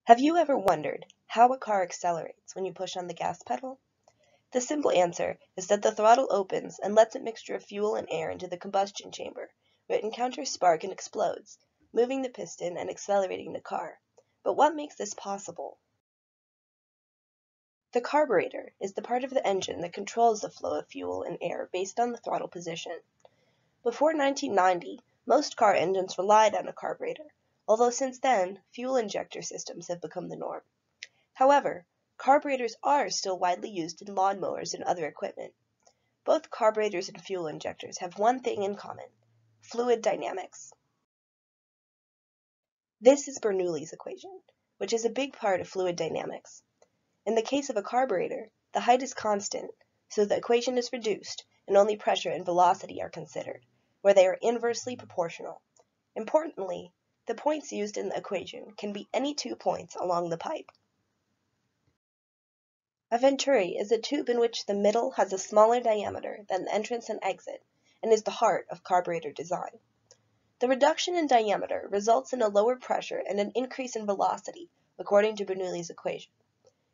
Have you ever wondered how a car accelerates when you push on the gas pedal? The simple answer is that the throttle opens and lets a mixture of fuel and air into the combustion chamber, where it encounters spark and explodes, moving the piston and accelerating the car. But what makes this possible? The carburetor is the part of the engine that controls the flow of fuel and air based on the throttle position. Before 1990, most car engines relied on a carburetor, although since then, fuel injector systems have become the norm. However, carburetors are still widely used in lawnmowers and other equipment. Both carburetors and fuel injectors have one thing in common: fluid dynamics. This is Bernoulli's equation, which is a big part of fluid dynamics. In the case of a carburetor, the height is constant, so the equation is reduced and only pressure and velocity are considered, where they are inversely proportional. Importantly, the points used in the equation can be any 2 points along the pipe. A Venturi is a tube in which the middle has a smaller diameter than the entrance and exit and is the heart of carburetor design. The reduction in diameter results in a lower pressure and an increase in velocity, according to Bernoulli's equation.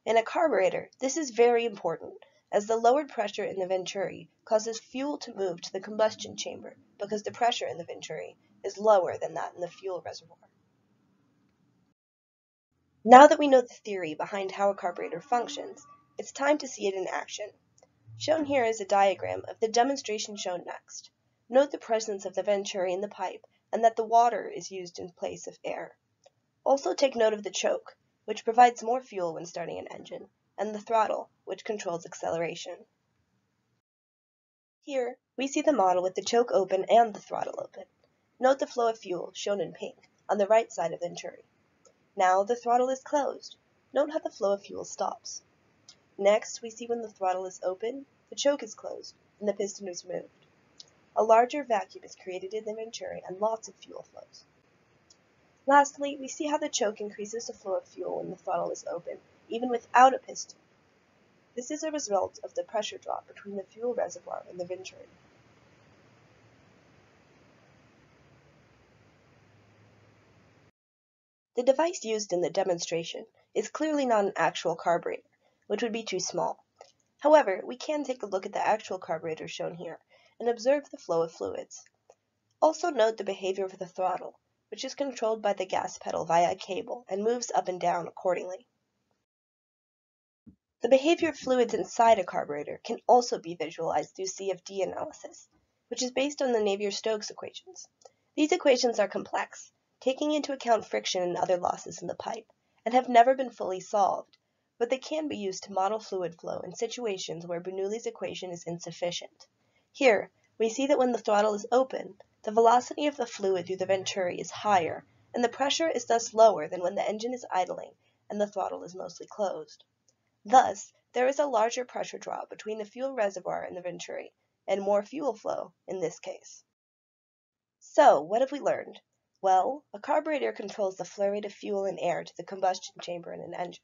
In a carburetor, this is very important, as the lowered pressure in the Venturi causes fuel to move to the combustion chamber because the pressure in the Venturi is lower than that in the fuel reservoir. Now that we know the theory behind how a carburetor functions, it's time to see it in action. Shown here is a diagram of the demonstration shown next. Note the presence of the Venturi in the pipe and that the water is used in place of air. Also take note of the choke, which provides more fuel when starting an engine, and the throttle, which controls acceleration. Here, we see the model with the choke open and the throttle open. Note the flow of fuel, shown in pink, on the right side of the Venturi. Now the throttle is closed. Note how the flow of fuel stops. Next, we see when the throttle is open, the choke is closed, and the piston is removed. A larger vacuum is created in the Venturi and lots of fuel flows. Lastly, we see how the choke increases the flow of fuel when the throttle is open, even without a piston. This is a result of the pressure drop between the fuel reservoir and the Venturi. The device used in the demonstration is clearly not an actual carburetor, which would be too small. However, we can take a look at the actual carburetor shown here and observe the flow of fluids. Also note the behavior of the throttle, which is controlled by the gas pedal via a cable and moves up and down accordingly. The behavior of fluids inside a carburetor can also be visualized through Cfd analysis, which is based on the Navier-Stokes equations. These equations are complex, taking into account friction and other losses in the pipe, and have never been fully solved, but they can be used to model fluid flow in situations where Bernoulli's equation is insufficient. Here, we see that when the throttle is open, the velocity of the fluid through the Venturi is higher, and the pressure is thus lower than when the engine is idling and the throttle is mostly closed. Thus, there is a larger pressure drop between the fuel reservoir and the Venturi, and more fuel flow in this case. So, what have we learned? Well, a carburetor controls the flow rate of fuel and air to the combustion chamber in an engine.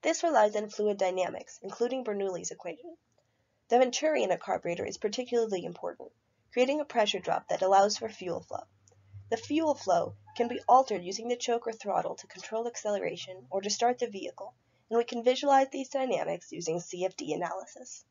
This relies on fluid dynamics, including Bernoulli's equation. The Venturi in a carburetor is particularly important, creating a pressure drop that allows for fuel flow. The fuel flow can be altered using the choke or throttle to control acceleration or to start the vehicle, and we can visualize these dynamics using Cfd analysis.